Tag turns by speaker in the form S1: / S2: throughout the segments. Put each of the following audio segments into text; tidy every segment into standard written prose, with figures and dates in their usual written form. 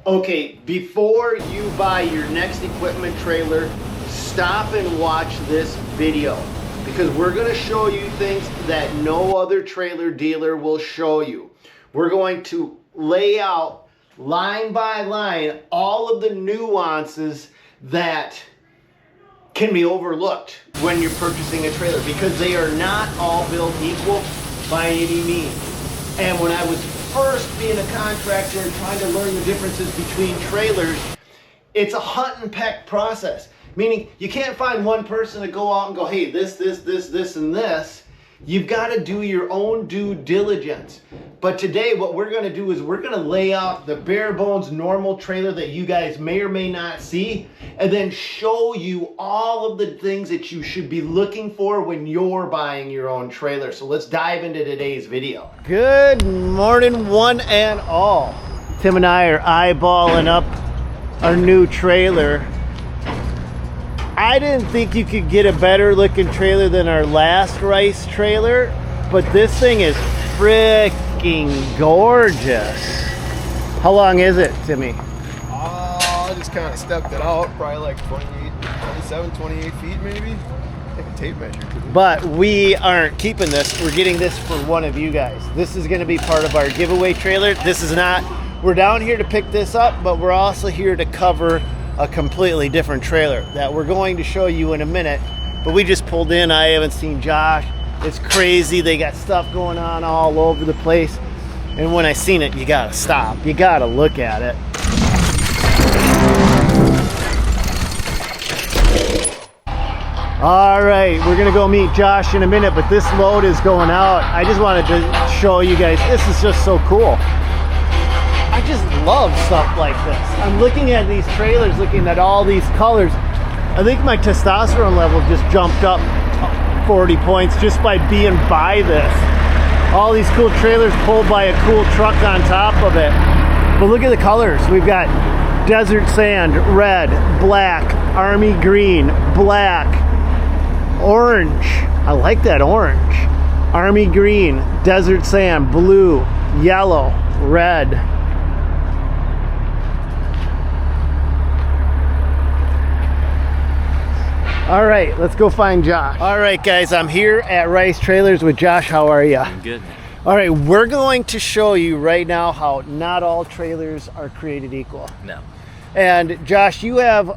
S1: Okay, before you buy your next equipment trailer, stop and watch this video because we're going to show you things that no other trailer dealer will show you. We're going to lay out line by line all of the nuances that can be overlooked when you're purchasing a trailer because they are not all built equal by any means. And when I was first being a contractor and trying to learn the differences between trailers, it's a hunt and peck process. Meaning you can't find one person to go out and go, hey, this, and this. You've got to do your own due diligence. But today what we're going to do is we're going to lay out the bare bones normal trailer that you guys may or may not see and then show you all of the things that you should be looking for when you're buying your own trailer. So let's dive into today's video. Good morning, one and all. Tim and I are eyeballing up our new trailer. I didn't think you could get a better looking trailer than our last Rice trailer, but this thing is freaking gorgeous. How long is it, Timmy?
S2: I just kind of stepped it out, probably like 28 feet maybe. Take a tape measure too.
S1: But we aren't keeping this. We're getting this for one of you guys. This is going to be part of our giveaway trailer. This is not, we're down here to pick this up, but we're also here to cover a completely different trailer that we're going to show you in a minute. But we just pulled in. I haven't seen Josh. It's crazy. They got stuff going on all over the place. And when I seen it, you gotta stop. You gotta look at it. All right, we're gonna go meet Josh in a minute, but this load is going out. I just wanted to show you guys. This is just so cool. I just love stuff like this. I'm looking at these trailers, looking at all these colors. I think my testosterone level just jumped up 40 points just by being by this. All these cool trailers pulled by a cool truck on top of it. But look at the colors. We've got desert sand, red, black, army green, black, orange. I like that orange. Army green, desert sand, blue, yellow, red. All right, let's go find Josh. All right, guys, I'm here at Rice Trailers with Josh. How are you?
S3: I'm good.
S1: All right, we're going to show you right now how not all trailers are created equal.
S3: No.
S1: And Josh, you have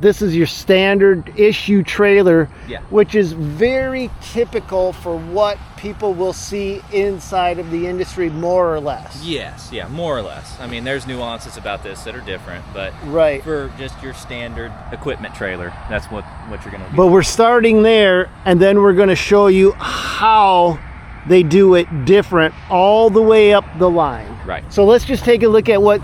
S1: this is your standard issue trailer,
S3: Yeah.
S1: which is very typical for what people will see inside of the industry, more or less.
S3: Yes, yeah, more or less. I mean, there's nuances about this that are different, but
S1: Right.
S3: for just your standard equipment trailer, that's what you're going to do.
S1: But we're starting there, and then we're going to show you how they do it different all the way up the line.
S3: Right.
S1: So let's just take a look at what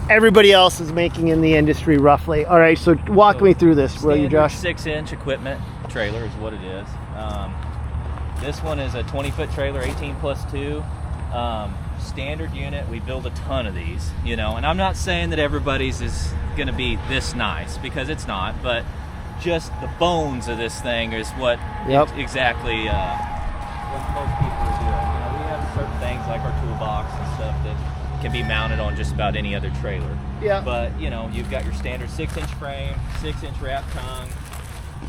S1: everybody else is making in the industry roughly. All right, so walk me through this, will you, Josh?
S3: 6-inch equipment trailer is what it is. This one is a 20-foot trailer, 18 plus 2. Standard unit. We build a ton of these, you know, and I'm not saying that everybody's is going to be this nice because it's not, but just the bones of this thing is what exactly what most people are doing. You know, we have certain things like our toolbox and stuff that can be mounted on just about any other trailer.
S1: Yeah.
S3: But, you know, you've got your standard 6-inch frame, 6-inch wrap tongue,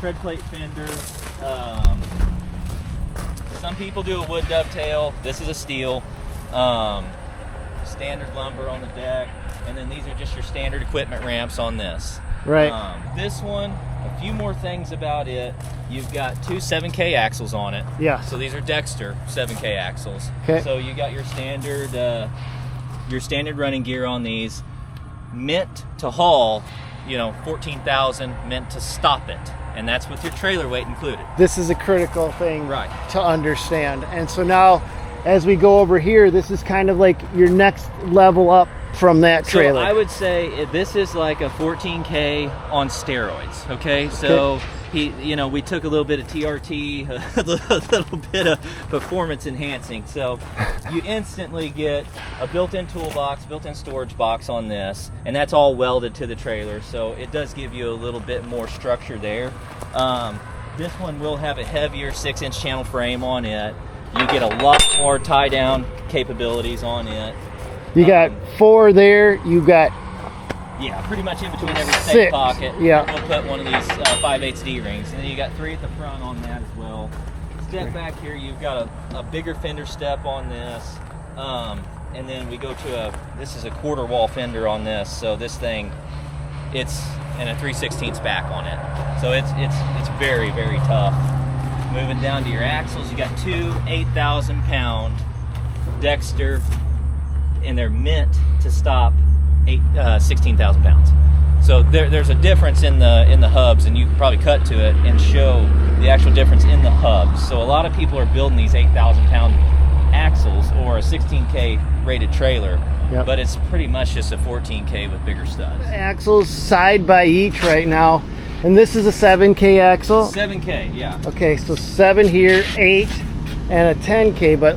S3: tread plate fender. Some people do a wood dovetail. This is a steel. Standard lumber on the deck. And then these are just your standard equipment ramps on this.
S1: Right.
S3: This one, a few more things about it. You've got 2 7K axles on it.
S1: Yeah.
S3: So these are Dexter 7K axles.
S1: Okay.
S3: So you got your standard running gear on these, meant to haul, you know, 14,000, meant to stop it, and that's with your trailer weight included.
S1: This is a critical thing
S3: Right.
S1: to understand. And so now, as we go over here, this is kind of like your next level up from that trailer.
S3: So I would say this is like a 14K on steroids. Okay, so we took a little bit of TRT, a little bit of performance enhancing. So you instantly get a built-in toolbox, built-in storage box on this, and that's all welded to the trailer. So it does give you a little bit more structure there. This one will have a heavier 6-inch channel frame on it. You get a lot more tie-down capabilities on it.
S1: You got 4 there. You got
S3: Yeah, pretty much in between every
S4: Six,
S3: safe pocket.
S4: yeah.
S3: We'll put one of these 5/8 D-rings, and then you got 3 at the front on that as well. Step back here, you've got a bigger fender step on this, and then we go to this is a quarter wall fender on this. So this thing, it's and a 3/16 back on it. So it's very, very tough. Moving down to your axles, you got 2 8,000-pound Dexter, and they're meant to stop 16,000 pounds. So there's a difference in the hubs, and you can probably cut to it and show the actual difference in the hubs. So a lot of people are building these 8,000-pound axles or a 16K rated trailer,
S4: Yep.
S3: but it's pretty much just a 14K with bigger studs.
S4: Axles side by each right now, and this is a 7K axle.
S3: 7K, yeah.
S4: Okay, so 7 here, 8, and a 10K, but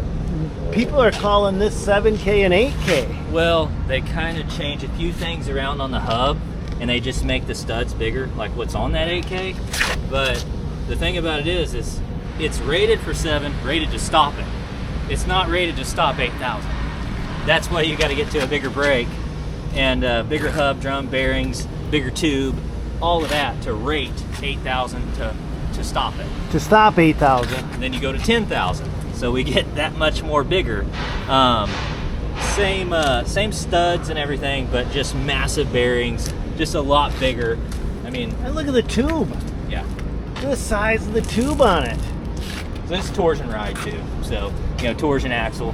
S4: people are calling this 7K and 8K.
S3: Well, they kind of change a few things around on the hub, and they just make the studs bigger, like what's on that 8K. But the thing about it is it's rated for 7, rated to stop it. It's not rated to stop 8,000. That's why you got to get to a bigger brake and bigger hub, drum, bearings, bigger tube, all of that to rate 8,000 to stop it.
S4: To stop 8,000.
S3: And then you go to 10,000. So we get that much more bigger. Same studs and everything, but just massive bearings, just a lot bigger. I mean,
S4: And look at the tube.
S3: yeah.
S4: Look at the size of the tube on it.
S3: So it's torsion ride too. So, you know, torsion axle,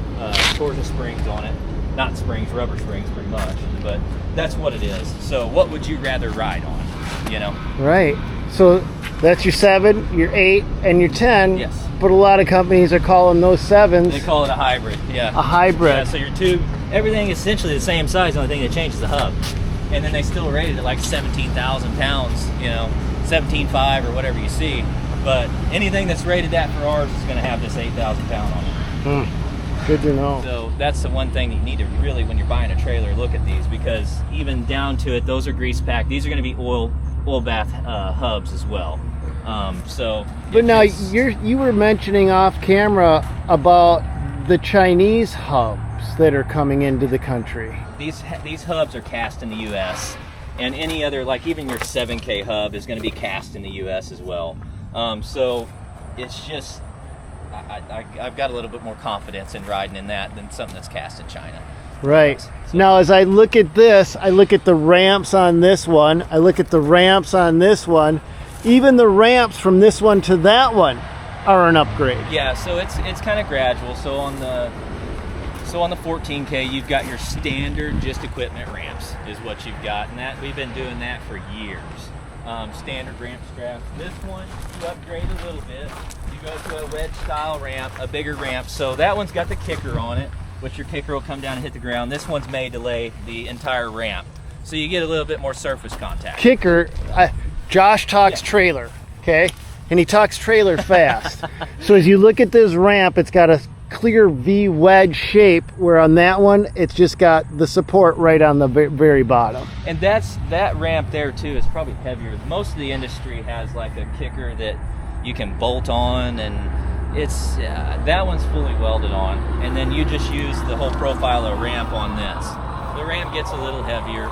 S3: torsion springs on it. Not springs, rubber springs pretty much, but that's what it is. So what would you rather ride on, you know?
S4: Right. So that's your 7, your 8, and your 10.
S3: Yes.
S4: But a lot of companies are calling those 7s
S3: They call it a hybrid, yeah.
S4: a hybrid.
S3: Yeah, so your tube, everything is essentially the same size, the only thing that changes is the hub. And then they still rate it at like 17,000 pounds, you know, 17.5 or whatever you see. But anything that's rated that for ours is going to have this 8,000 pound on it.
S4: Good to know.
S3: So that's the one thing you need to really, when you're buying a trailer, look at these, because even down to it, those are grease packed. These are going to be oil bath hubs as well.
S4: But now
S3: it's-
S4: you were mentioning off camera about the Chinese hubs that are coming into the country.
S3: These hubs are cast in the U.S. and any other, like even your 7K hub is going to be cast in the U.S. as well. So it's just I've got a little bit more confidence in riding in that than something that's cast in China.
S4: Right.
S3: So-
S4: Now as I look at this, I look at the ramps on this one, I look at the ramps on this one, even the ramps from this one to that one are an upgrade.
S3: Yeah, so it's kind of gradual. So on the 14K, you've got your standard just equipment ramps is what you've got, and that we've been doing that for years. Standard ramp straps. This one you upgrade a little bit. You go to a wedge style ramp, a bigger ramp. So that one's got the kicker on it, which your kicker will come down and hit the ground. This one's made to lay the entire ramp, so you get a little bit more surface contact.
S4: Kicker, Josh talks trailer, okay? And he talks trailer fast. So as you look at this ramp, it's got a clear V wedge shape, where on that one, it's just got the support right on the very bottom.
S3: And that ramp there too is probably heavier. Most of the industry has like a kicker that you can bolt on, and it's that one's fully welded on, and then you just use the whole profile of ramp on this. The ramp gets a little heavier.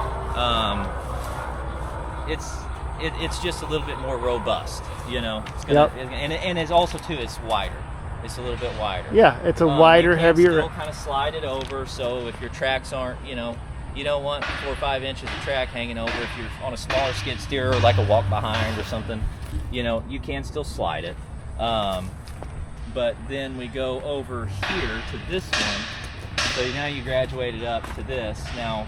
S3: It's just a little bit more robust, you know. It's gonna, and it's also too, it's wider. It's a little bit wider.
S4: Yeah, it's a wider,
S3: you can
S4: heavier.
S3: Still kind of slide it over, so if your tracks aren't, you know, you don't want 4 or 5 inches of track hanging over. If you're on a smaller skid steer or like a walk behind or something, you know, you can still slide it. But then we go over here to this one. So now you graduated up to this. Now,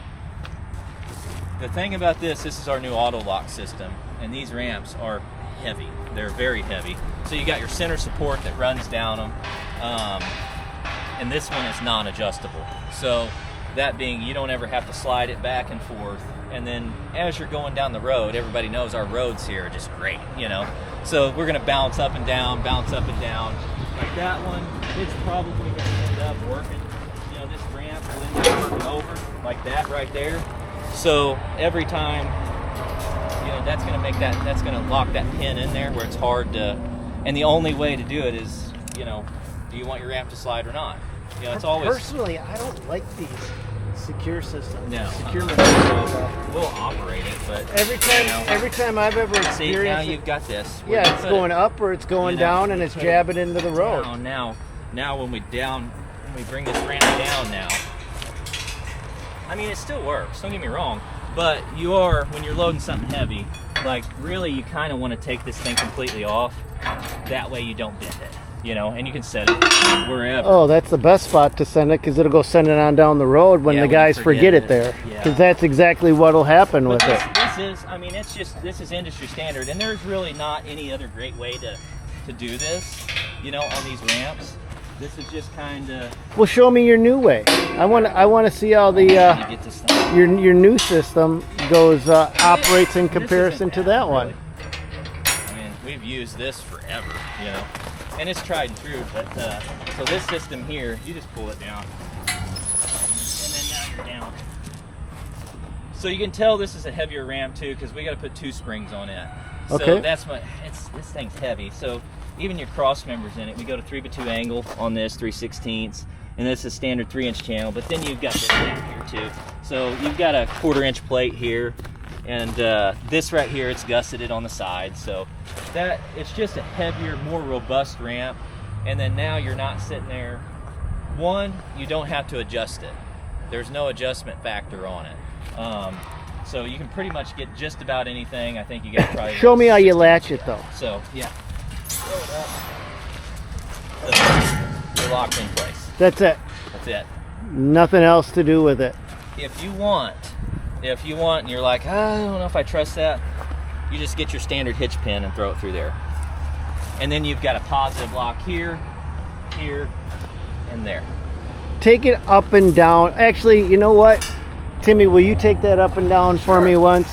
S3: the thing about this is our new auto lock system, and these ramps are heavy. They're very heavy. So you got your center support that runs down them, and this one is non-adjustable. So that being, you don't ever have to slide it back and forth. And then as you're going down the road, everybody knows our roads here are just great, you know. So we're gonna bounce up and down. Like that one, it's probably gonna end up working, you know, this ramp will end up working over like that right there. So every time, you know, that's gonna lock that pin in there where it's hard to, and the only way to do it is, you know, do you want your ramp to slide or not? You know, it's always.
S4: Personally, I don't like these. secure system.
S3: No.
S4: Secure
S3: We'll operate it, but
S4: every time I've ever experienced
S3: see, now
S4: it,
S3: you've got this.
S4: yeah, it's going up or it's going down, and it's jabbing into the road.
S3: Now when we bring this ramp down now, I mean, it still works, don't get me wrong, but when you're loading something heavy, like really you kind of want to take this thing completely off. That way you don't bend it, you know, and you can set it wherever.
S4: Oh, that's the best spot to send it, because it'll go send it on down the road when the guys forget it there. Because that's exactly what'll happen with it.
S3: This is, I mean, this is industry standard, and there's really not any other great way to do this, you know, on these ramps. This is just kind of.
S4: Well, show me your new way. I want to see how the your new system goes operates in comparison to that one.
S3: I mean, we've used this forever, you know, and it's tried and true. But so this system here, you just pull it down, and then now you're down. So you can tell this is a heavier ramp too, because we got to put 2 springs on it. So that's what this thing's heavy. So even your cross members in it, we go to 3x2 angle on this, 3/16, and this is standard 3-inch channel. But then you've got this back here too. So you've got a 1/4-inch plate here, and this right here, it's gusseted on the side. So that it's just a heavier, more robust ramp. And then now you're not sitting there. One, you don't have to adjust it. There's no adjustment factor on it. So you can pretty much get just about anything. I think you got probably.
S4: Show me how you latch it though.
S3: So yeah. You're locked in place.
S4: That's it.
S3: That's it.
S4: Nothing else to do with it.
S3: If you want, and you're like, I don't know if I trust that, you just get your standard hitch pin and throw it through there. And then you've got a positive lock here, here, and there.
S4: Take it up and down. Actually, you know what? Timmy, will you take that up and down for me once?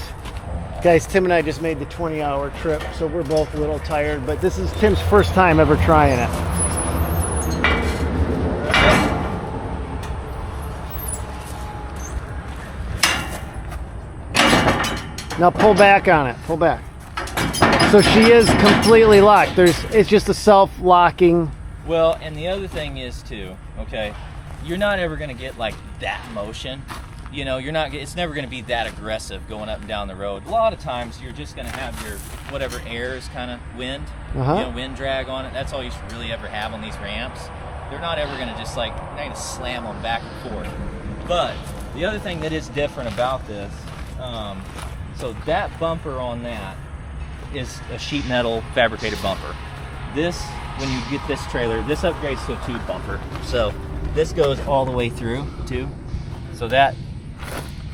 S4: Guys, Tim and I just made the 20-hour trip, so we're both a little tired, but this is Tim's first time ever trying it. Now pull back on it, pull back. So she is completely locked. It's just a self-locking.
S3: Well, and the other thing is too, okay, you're not ever gonna get like that motion. You know, it's never going to be that aggressive going up and down the road. A lot of times you're just going to have your whatever air is kind of wind, you know, wind drag on it. That's all you should really ever have on these ramps. They're not ever going to just like, you're not going to slam them back and forth. But the other thing that is different about this, so that bumper on that is a sheet metal fabricated bumper. This, when you get this trailer, this upgrades to a tube bumper. So this goes all the way through too.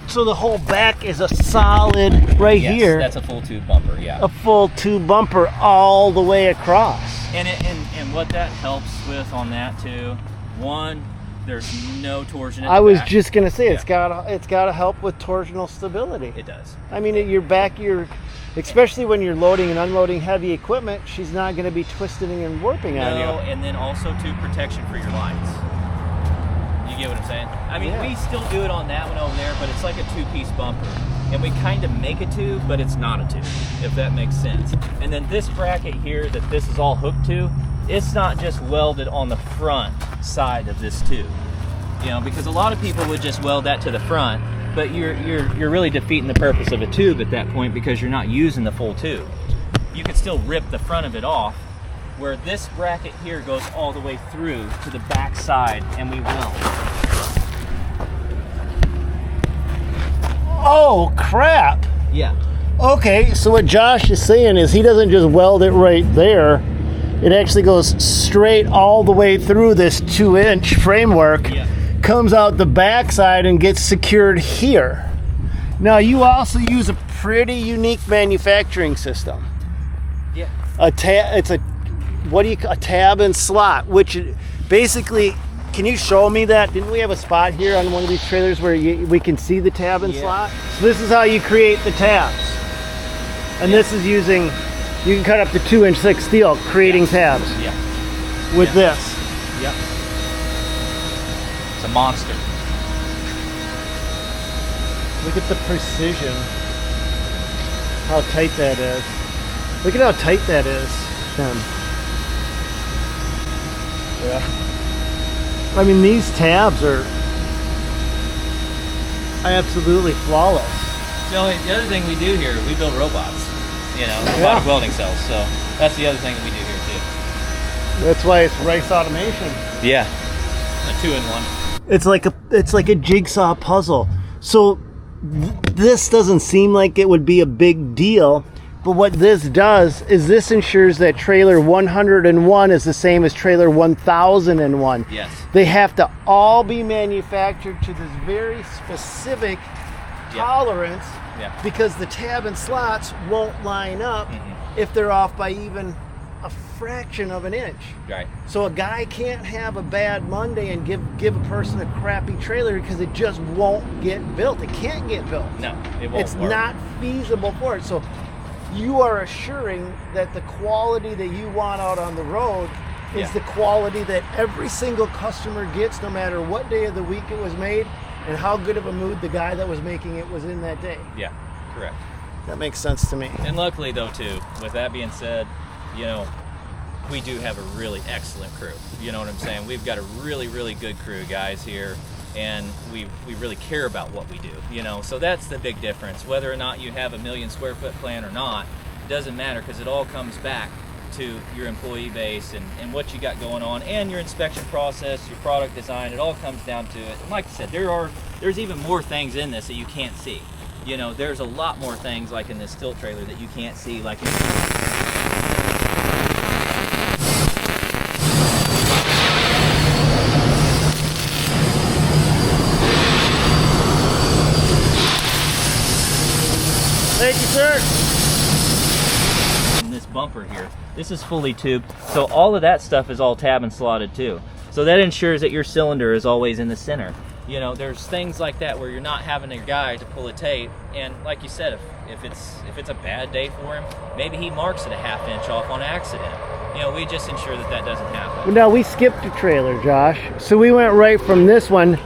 S4: So the whole back is a solid here.
S3: That's a full tube bumper, yeah.
S4: A full tube bumper all the way across.
S3: And what that helps with on that too, one, there's no torsion.
S4: I was just gonna say it's got to help with torsional stability.
S3: It does.
S4: I mean, your back, especially when you're loading and unloading heavy equipment, she's not going to be twisting and warping on you.
S3: No, and then also tube protection for your lights. You get what I'm saying? I mean, we still do it on that one over there, but it's like a 2-piece bumper. And we kind of make a tube, but it's not a tube, if that makes sense. And then this bracket here that this is all hooked to, it's not just welded on the front side of this tube. You know, because a lot of people would just weld that to the front, but you're really defeating the purpose of a tube at that point because you're not using the full tube. You could still rip the front of it off, where this bracket here goes all the way through to the back side, and we weld.
S4: Oh crap!
S3: Yeah.
S4: Okay, so what Josh is saying is he doesn't just weld it right there. It actually goes straight all the way through this 2-inch framework, comes out the back side and gets secured here. Now you also use a pretty unique manufacturing system.
S3: Yeah.
S4: A tab and slot, which basically, can you show me that? Didn't we have a spot here on one of these trailers where we can see the tab and slot? So this is how you create the tabs. And this is using, you can cut up to 2-inch thick steel, creating tabs.
S3: Yeah.
S4: With this.
S3: Yep. It's a monster.
S4: Look at the precision. How tight that is. Look at how tight that is, Tim. Yeah. I mean, these tabs are absolutely flawless.
S3: The other thing we do here, we build robots, you know, robotic
S4: Yeah.
S3: welding cells. So that's the other thing that we do here too.
S4: That's why it's Rice Automation.
S3: Yeah, a 2-in-1.
S4: It's like a jigsaw puzzle. So this doesn't seem like it would be a big deal, but what this does is this ensures that trailer 101 is the same as trailer 1001.
S3: Yes.
S4: They have to all be manufactured to this very specific tolerance because the tab and slots won't line up if they're off by even a fraction of an inch.
S3: Right.
S4: So a guy can't have a bad Monday and give a person a crappy trailer because it just won't get built. It can't get built.
S3: No, it won't
S4: It's
S3: work.
S4: not feasible for it. So you are assuring that the quality that you want out on the road is the quality that every single customer gets, no matter what day of the week it was made and how good of a mood the guy that was making it was in that day.
S3: Yeah, correct.
S4: That makes sense to me.
S3: And luckily, though, too, with that being said, you know, we do have a really excellent crew. You know what I'm saying? We've got a really, really good crew, guys, here, and we really care about what we do, you know? So that's the big difference. Whether or not you have a 1 million square foot plan or not, it doesn't matter, because it all comes back to your employee base and what you got going on, and your inspection process, your product design. It all comes down to it. And like I said, there's even more things in this that you can't see. You know, there's a lot more things like in this tilt trailer that you can't see, like in
S4: Thank you, sir.
S3: this bumper here. This is fully tubed, so all of that stuff is all tab and slotted too. So that ensures that your cylinder is always in the center. You know, there's things like that where you're not having a guy to pull a tape, and like you said, if it's a bad day for him, maybe he marks it a 1/2 inch off on accident. You know, we just ensure that that doesn't happen.
S4: Now we skipped a trailer, Josh. So we went right from this one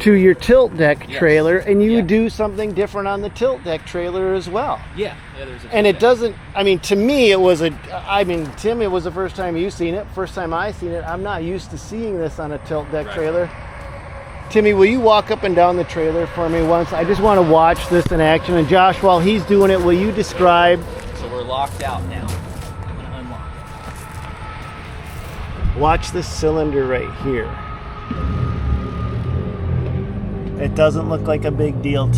S4: to your tilt deck trailer, and you do something different on the tilt deck trailer as well.
S3: Yeah, there's a
S4: And it doesn't, I mean, to me, it was Tim, it was the first time you've seen it, first time I seen it. I'm not used to seeing this on a tilt deck trailer. Timmy, will you walk up and down the trailer for me once? I just want to watch this in action. And Josh, while he's doing it, will you describe?
S3: So we're locked out now. I'm gonna unlock it.
S4: Watch this cylinder right here. It doesn't look like a big deal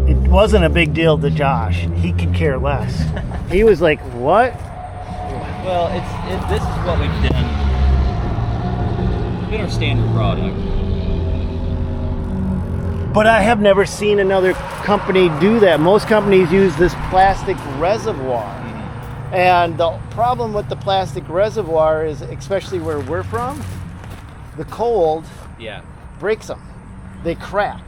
S4: it wasn't a big deal to Josh. He could care less. He was like, what?
S3: Well, this is what we've done. It's been our standard product.
S4: But I have never seen another company do that. Most companies use this plastic reservoir. And the problem with the plastic reservoir is, especially where we're from, the cold breaks them. They crack.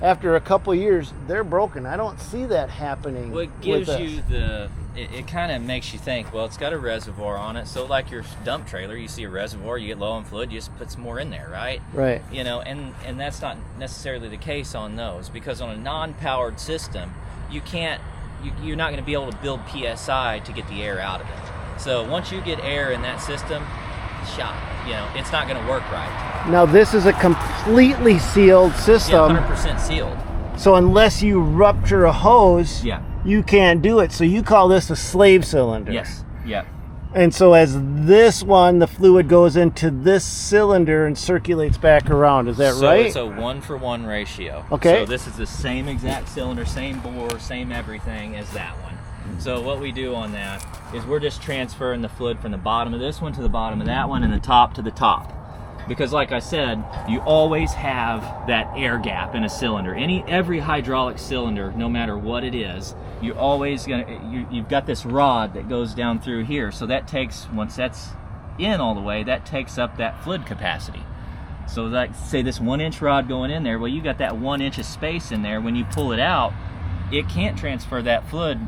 S4: After a couple years, they're broken. I don't see that happening.
S3: Well, it gives you it kind of makes you think, well, it's got a reservoir on it. So like your dump trailer, you see a reservoir, you get low on fluid, you just put some more in there, right?
S4: Right.
S3: You know, and that's not necessarily the case on those, because on a non-powered system, you're not going to be able to build PSI to get the air out of it. So once you get air in that system, shot, you know, it's not going to work right.
S4: Now this is a completely sealed system.
S3: Yeah, 100% sealed.
S4: So unless you rupture a hose,
S3: Yeah.
S4: you can't do it. So you call this a slave cylinder.
S3: Yes. Yeah.
S4: And so as this one, the fluid goes into this cylinder and circulates back around. Is that right?
S3: So it's a 1-for-1 ratio.
S4: Okay.
S3: So this is the same exact cylinder, same bore, same everything as that one. So what we do on that is we're just transferring the fluid from the bottom of this one to the bottom of that one, and the top to the top. Because like I said, you always have that air gap in a cylinder. Every hydraulic cylinder, no matter what it is, you've got this rod that goes down through here. So that takes, once that's in all the way, that takes up that fluid capacity. So like, say this 1-inch rod going in there, well, you got that 1 inch of space in there. When you pull it out, it can't transfer that fluid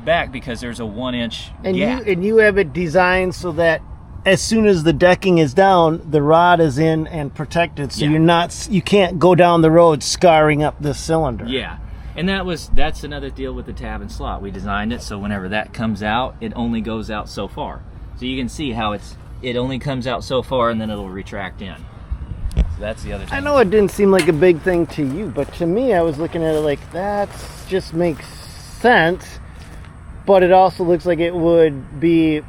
S3: back because there's a 1-inch gap.
S4: And you have it designed so that as soon as the decking is down, the rod is in and protected, so you can't go down the road scarring up this cylinder.
S3: Yeah, and that's another deal with the tab and slot. We designed it so whenever that comes out, it only goes out so far. So you can see how it only comes out so far, and then it'll retract in. So That's the other thing.
S4: I know it didn't seem like a big thing to you, but to me, I was looking at it like that just makes sense. But it also looks like it would be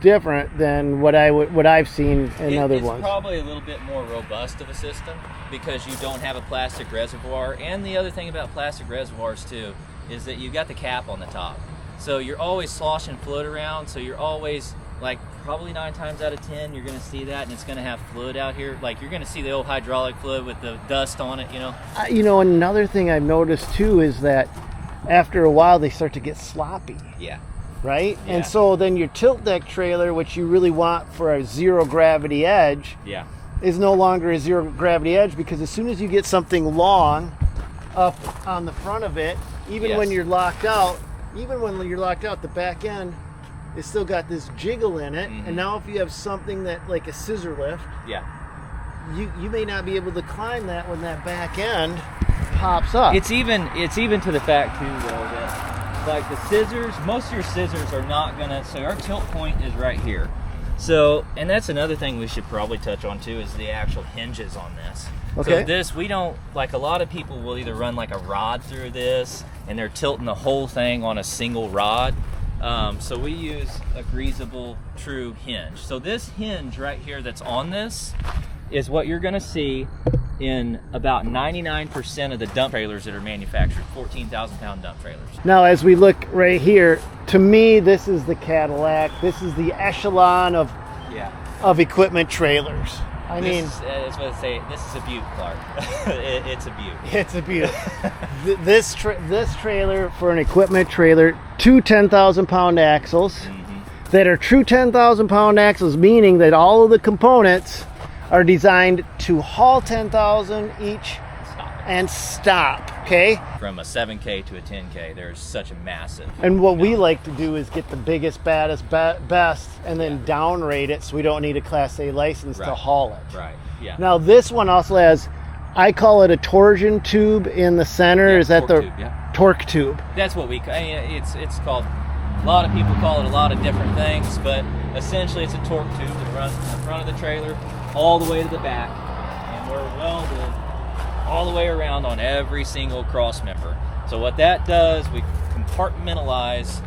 S4: different than what I've seen in other
S3: it's
S4: ones.
S3: Probably a little bit more robust of a system because you don't have a plastic reservoir. And the other thing about plastic reservoirs too is that you got the cap on the top, so you're always sloshing fluid around. So you're always like probably 9 times out of 10 you're going to see that, and it's going to have fluid out here. Like you're going to see the old hydraulic fluid with the dust on it.
S4: You know, another thing I've noticed too is that after a while they start to get sloppy.
S3: Yeah.
S4: Right?
S3: Yeah.
S4: And so then your tilt deck trailer, which you really want for a zero gravity edge,
S3: Yeah.
S4: is no longer a zero gravity edge, because as soon as you get something long up on the front of it, even when you're locked out, the back end is still got this jiggle in it.
S3: Mm-hmm.
S4: And now if you have something that like a scissor lift,
S3: Yeah.
S4: you may not be able to climb that when that back end pops up.
S3: It's even to the fact too though that like the scissors, most of your scissors are not gonna, so our tilt point is right here. So, and that's another thing we should probably touch on too, is the actual hinges on this.
S4: Okay.
S3: So this, we don't, like a lot of people will either run like a rod through this and they're tilting the whole thing on a single rod. So we use a greasable true hinge. So this hinge right here that's on this is what you're gonna see in about 99% of the dump trailers that are manufactured, 14,000 pound dump trailers.
S4: Now, as we look right here, to me, this is the Cadillac. This is the echelon of equipment trailers. I mean,
S3: that's what I say. This is a beaut, Clark. It's a beaut.
S4: it's a beauty. This trailer for an equipment trailer, 2 10,000 pound axles that are true 10,000 pound axles, meaning that all of the components are designed to haul 10,000 each and stop, okay?
S3: From a 7K to a 10K, there's such a massive.
S4: And what we like to do is get the biggest, baddest, best, and then downrate it so we don't need a Class A license to haul it.
S3: Right, yeah.
S4: Now this one also has, I call it a torsion tube in the center. Is that the
S3: torque tube,
S4: torque tube?
S3: That's what we, it's called, a lot of people call it a lot of different things, but essentially it's a torque tube that runs from the front of the trailer all the way to the back, and we're welded all the way around on every single cross member. So what that does, we compartmentalize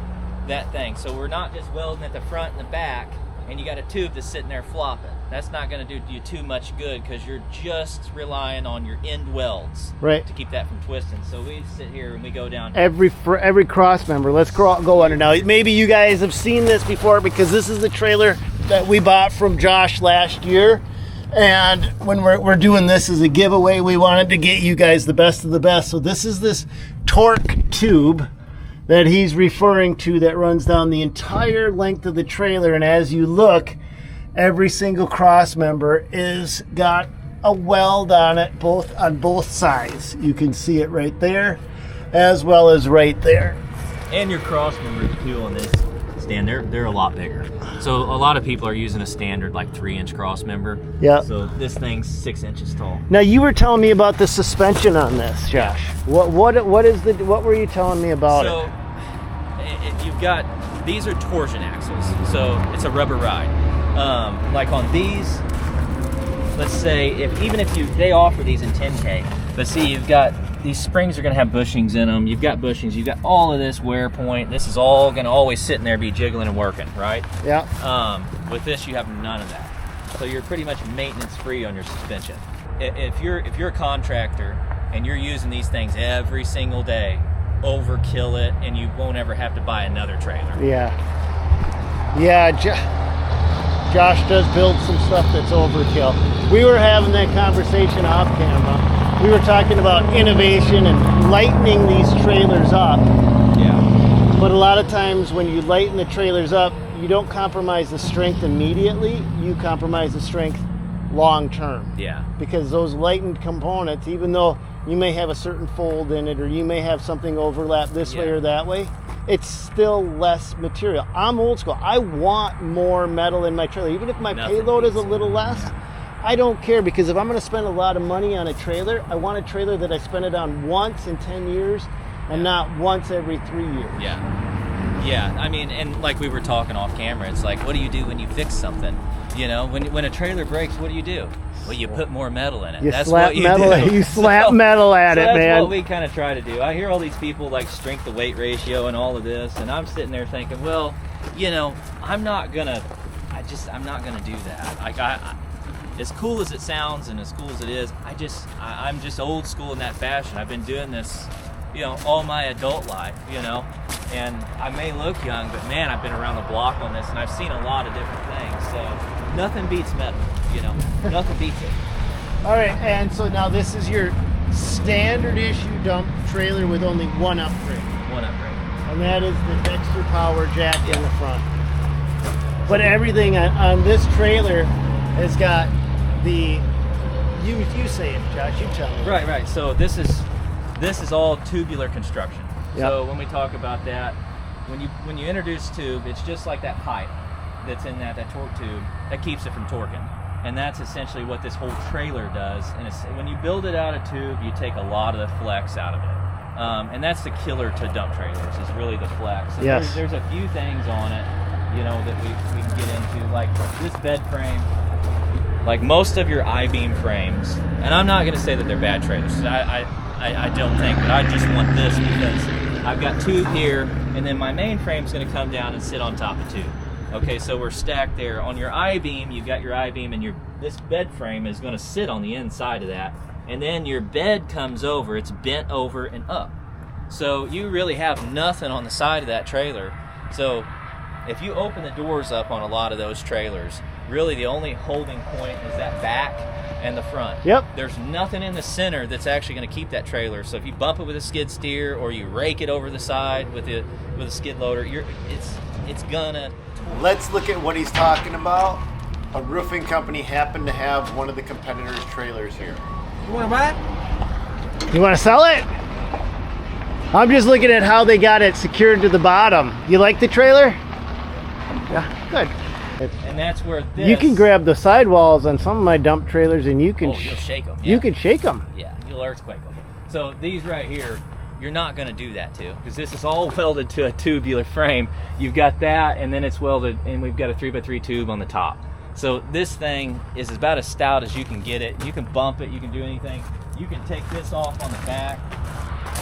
S3: that thing. So we're not just welding at the front and the back, and you got a tube that's sitting there flopping. That's not going to do you too much good because you're just relying on your end welds to keep that from twisting. So we sit here and we go down
S4: every cross member. Let's go under now. Maybe you guys have seen this before because this is the trailer that we bought from Josh last year. And when we're doing this as a giveaway, we wanted to get you guys the best of the best. So this is this torque tube that he's referring to that runs down the entire length of the trailer. And as you look, every single cross member is got a weld on it, on both sides. You can see it right there, as well as right there.
S3: And your cross members too on this stand, they're a lot bigger. So a lot of people are using a standard like 3-inch cross member.
S4: Yeah.
S3: So this thing's 6 inches tall.
S4: Now you were telling me about the suspension on this, Josh. What were you telling me about it?
S3: So you've got, these are torsion axles. So it's a rubber ride. Like on these, let's say they offer these in 10K, but see, you've got these springs are going to have bushings in them. You've got bushings. You've got all of this wear point. This is all going to always sit in there, be jiggling and working, right?
S4: Yeah.
S3: With this, you have none of that. So you're pretty much maintenance free on your suspension. If you're a contractor and you're using these things every single day, overkill it, and you won't ever have to buy another trailer.
S4: Yeah. Josh does build some stuff that's overkill. We were having that conversation off camera. We were talking about innovation and lightening these trailers up.
S3: Yeah.
S4: But a lot of times when you lighten the trailers up, you don't compromise the strength immediately. You compromise the strength long term.
S3: Yeah.
S4: Because those lightened components, even though you may have a certain fold in it or you may have something overlap this way or that way, it's still less material. I'm old school. I want more metal in my trailer. Even if my payload is a little less, I don't care, because if I'm going to spend a lot of money on a trailer, I want a trailer that I spend it on once in 10 years and not once every 3 years.
S3: Yeah. I mean, and like we were talking off camera, it's like, what do you do when you fix something? You know, when a trailer breaks, what do? Well, you put more metal in it.
S4: You
S3: That's
S4: slap
S3: what you
S4: metal.
S3: do.
S4: You slap metal at it,
S3: that's
S4: man.
S3: what we kind of try to do. I hear all these people like strength to weight ratio and all of this, and I'm sitting there thinking, well, you know, I'm not gonna do that. Like as cool as it sounds and as cool as it is, I'm just old school in that fashion. I've been doing this, you know, all my adult life, you know, and I may look young, but man, I've been around the block on this, and I've seen a lot of different things. So nothing beats metal, you know, nothing beats it.
S4: All right, and so now this is your standard issue dump trailer with only one upgrade.
S3: One upgrade.
S4: And that is the Dexter Power jack in the front. But everything on this trailer has got the, you say it, Josh, you tell me.
S3: Right. So this is all tubular construction.
S4: Yep.
S3: So when we talk about that, when you introduce tube, it's just like that pipe that's in that torque tube that keeps it from torquing. And that's essentially what this whole trailer does. And when you build it out of tube, you take a lot of the flex out of it. And that's the killer to dump trailers, is really the flex. And
S4: Yes.
S3: there's a few things on it, you know, that we can get into, like this bed frame. Like most of your I-beam frames, and I'm not going to say that they're bad trailers. I don't think, but I just want this because I've got tube here, and then my main frame's going to come down and sit on top of tube. Okay, so we're stacked there. On your I-beam, you've got your I-beam, and this bed frame is going to sit on the inside of that, and then your bed comes over. It's bent over and up. So you really have nothing on the side of that trailer. So if you open the doors up on a lot of those trailers, really the only holding point is that back and the front.
S4: Yep.
S3: There's nothing in the center that's actually going to keep that trailer. So if you bump it with a skid steer or you rake it over the side with a skid loader, it's gonna.
S1: Let's look at what he's talking about. A roofing company happened to have one of the competitors' trailers here.
S2: You want to buy it?
S4: You want to sell it? I'm just looking at how they got it secured to the bottom. You like the trailer? Yeah, good.
S3: And that's where this.
S4: You can grab the sidewalls on some of my dump trailers, and you can
S3: you'll shake them.
S4: You can shake them.
S3: Yeah, you'll earthquake them. So these right here, you're not going to do that to, because this is all welded to a tubular frame. You've got that, and then it's welded, and we've got a 3x3 tube on the top. So this thing is about as stout as you can get it. You can bump it, you can do anything. You can take this off on the back,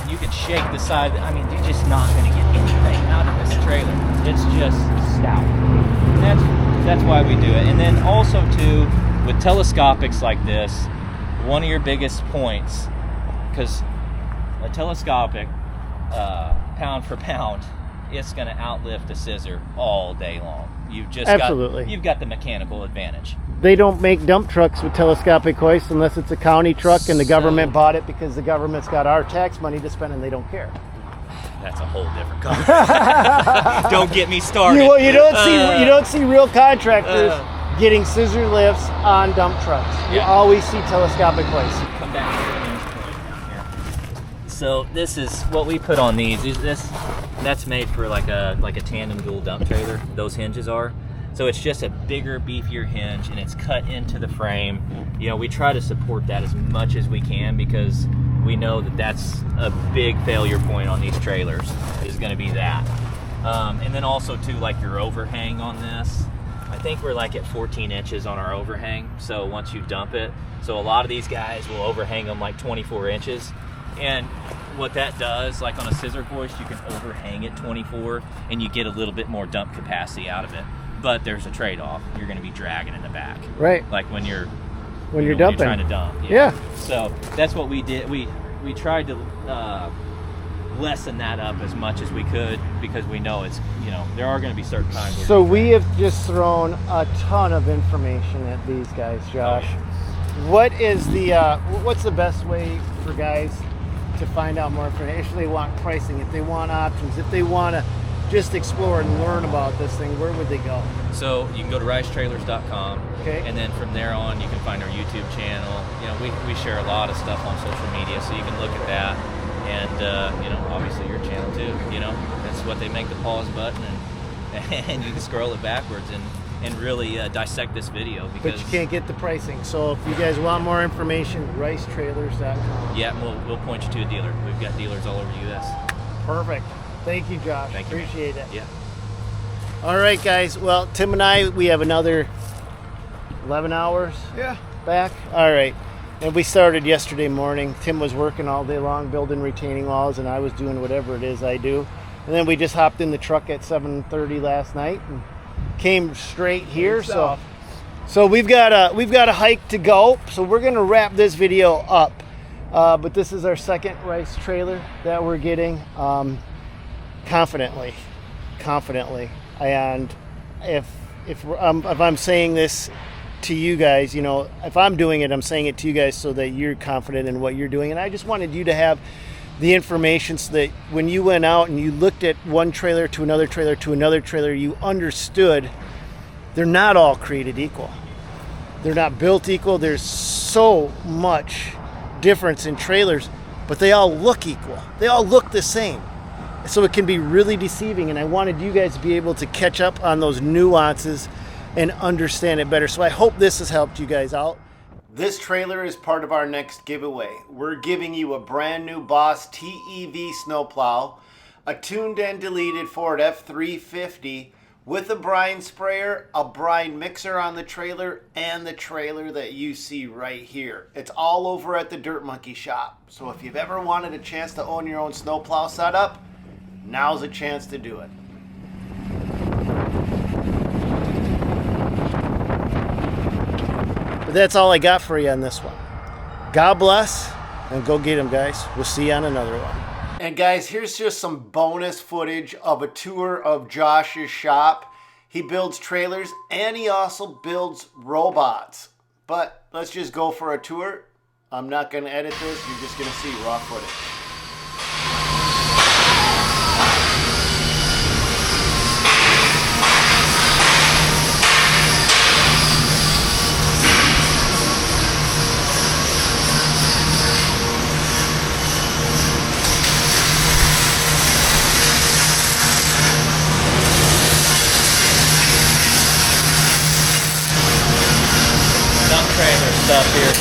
S3: and you can shake the side. I mean, you're just not going to get anything out of this trailer. It's just stout. And that's why we do it. And then also too, with telescopics like this, one of your biggest points, because a telescopic, pound for pound, it's going to outlift a scissor all day long. You've just you've got the mechanical advantage.
S4: They don't make dump trucks with telescopic hoists unless it's a county truck and the government bought it because the government's got our tax money to spend and they don't care.
S3: That's a whole different conversation. Don't get me started.
S4: You don't see real contractors getting scissor lifts on dump trucks. You always see telescopic hoists.
S3: Come back to the hinge point down here. So this is what we put on these. That's made for like a tandem dual dump trailer. Those hinges are. So it's just a bigger, beefier hinge, and it's cut into the frame. You know, we try to support that as much as we can because we know that that's a big failure point on these trailers, is going to be that. And then also too, like your overhang on this, I think we're like at 14 inches on our overhang. So once you dump it, so a lot of these guys will overhang them like 24 inches. And what that does, like on a scissor hoist, you can overhang it 24 and you get a little bit more dump capacity out of it. But there's a trade-off. You're going to be dragging in the back.
S4: Right.
S3: Like when you're
S4: dumping.
S3: When you're trying to dump.
S4: Yeah.
S3: So that's what we did. We tried to lessen that up as much as we could because we know it's, there are going to be certain times where
S4: So we have just thrown a ton of information at these guys, Josh. What is what's the best way for guys to find out more information? If they want pricing, if they want options, if they want to just explore and learn about this thing, where would they go?
S3: So you can go to ricetrailers.com.
S4: Okay.
S3: And then from there on, you can find our YouTube channel. We share a lot of stuff on social media, so you can look at that. And, obviously your channel too. That's what they make the pause button, and you can scroll it backwards and really dissect this video. Because,
S4: but you can't get the pricing. So if you guys want more information, ricetrailers.com.
S3: Yeah, we'll point you to a dealer. We've got dealers all over the U.S.
S4: Perfect. Thank you, Josh.
S3: Thank you.
S4: Appreciate it.
S3: Yeah.
S4: All right, guys. Well, Tim and I, we have another 11 hours
S2: Yeah.
S4: back. All right. And we started yesterday morning. Tim was working all day long building retaining walls, and I was doing whatever it is I do. And then we just hopped in the truck at 7:30 last night and came straight here. So we've got a hike to go. So we're gonna wrap this video up. But this is our second rice trailer that we're getting, confidently. And if I'm saying this to you guys, you know, if I'm doing it, I'm saying it to you guys so that you're confident in what you're doing. And I just wanted you to have the information so that when you went out and you looked at one trailer to another trailer to another trailer, you understood they're not all created equal. They're not built equal. There's so much difference in trailers, but they all look equal. They all look the same. So it can be really deceiving, and I wanted you guys to be able to catch up on those nuances and understand it better. So I hope this has helped you guys out. This trailer is part of our next giveaway. We're giving you a brand new Boss TEV snowplow, a tuned and deleted Ford F350 with a brine sprayer, a brine mixer on the trailer, and the trailer that you see right here. It's all over at the Dirt Monkey shop. So if you've ever wanted a chance to own your own snowplow setup, now's a chance to do it. But that's all I got for you on this one. God bless, and go get them, guys. We'll see you on another one. And guys, here's just some bonus footage of a tour of Josh's shop. He builds trailers and he also builds robots. But let's just go for a tour. I'm not going to edit this. You're just going to see raw footage.
S3: Trailer stuff here.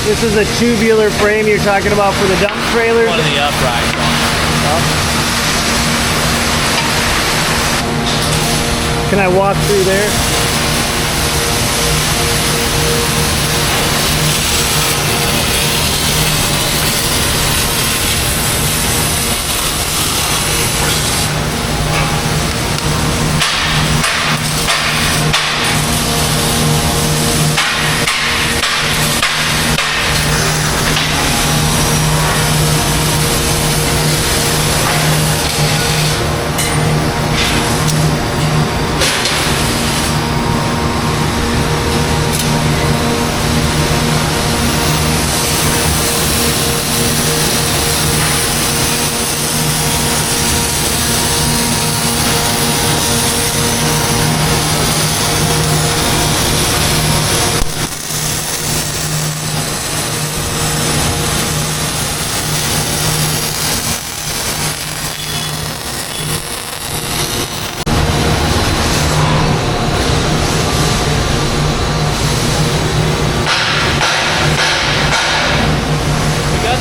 S4: This is a tubular frame you're talking about for the dump trailers?
S3: One of the uprights on it.
S4: Can I walk through there?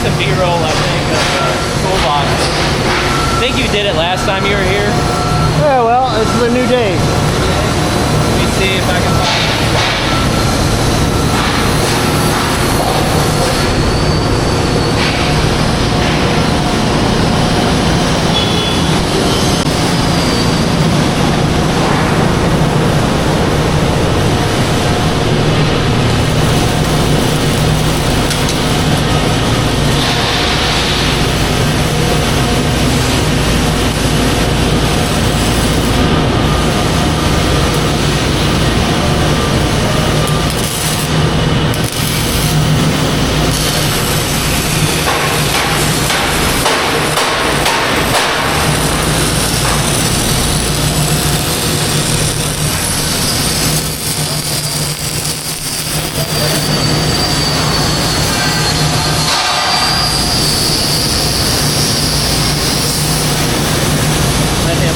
S3: Some B-roll, I think, of toolbox. I think you did it last time you were here.
S4: Yeah, well, this is a new day.
S3: Let me see if I can find it.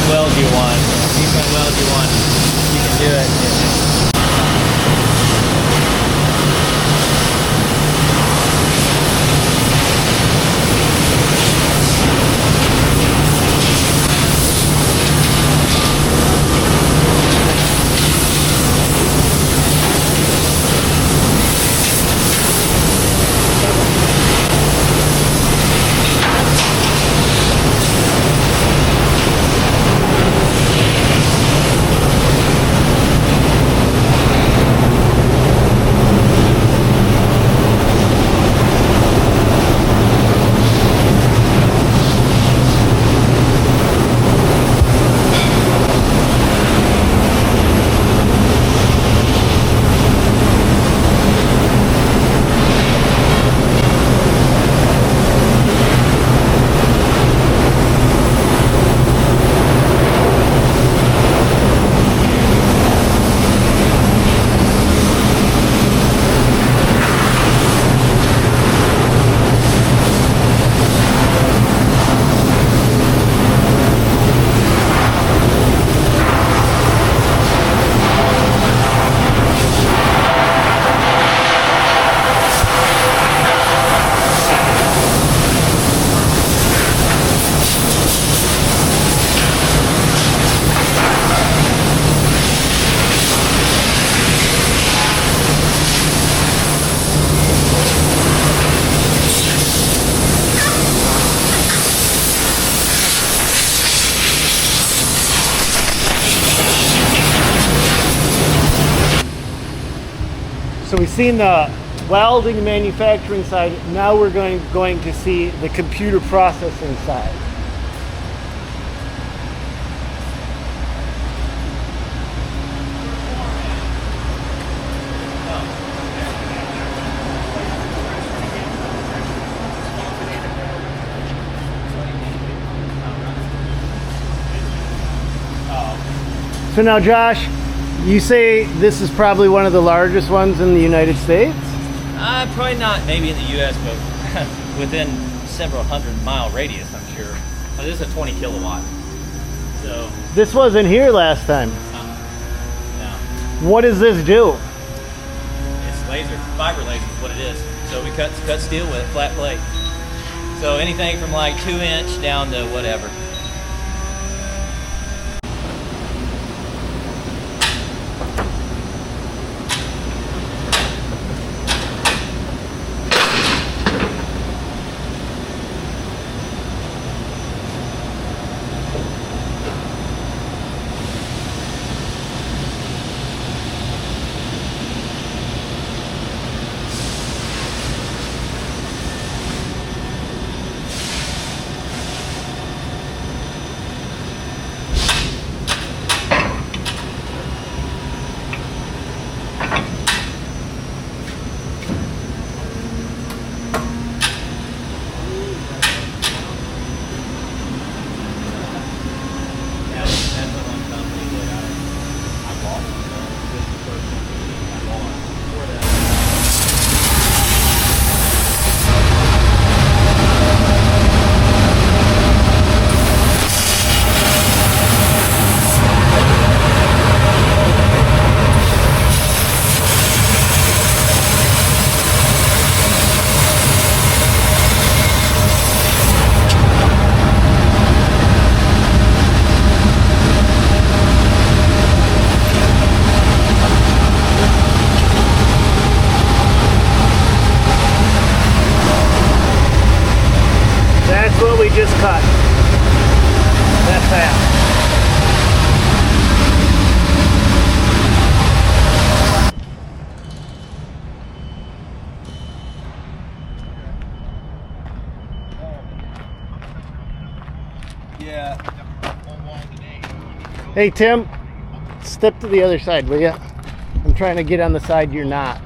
S3: weld you want. Decent weld you want. You can do it.
S4: So we've seen the welding manufacturing side. Now we're going to see the computer processing side. So now, Josh, you say this is probably one of the largest ones in the United States?
S3: Probably not maybe in the U.S., but within several 100-mile radius, I'm sure. This is a 20 kilowatt. So
S4: This wasn't here last time.
S3: no,
S4: What does this do?
S3: it's laser, fiber laser is what it is. So we cut steel with a flat plate. So anything from like 2-inch down to whatever.
S4: just cut. That fast.
S2: Yeah.
S4: Hey Tim, step to the other side, will ya? I'm trying to get on the side you're not.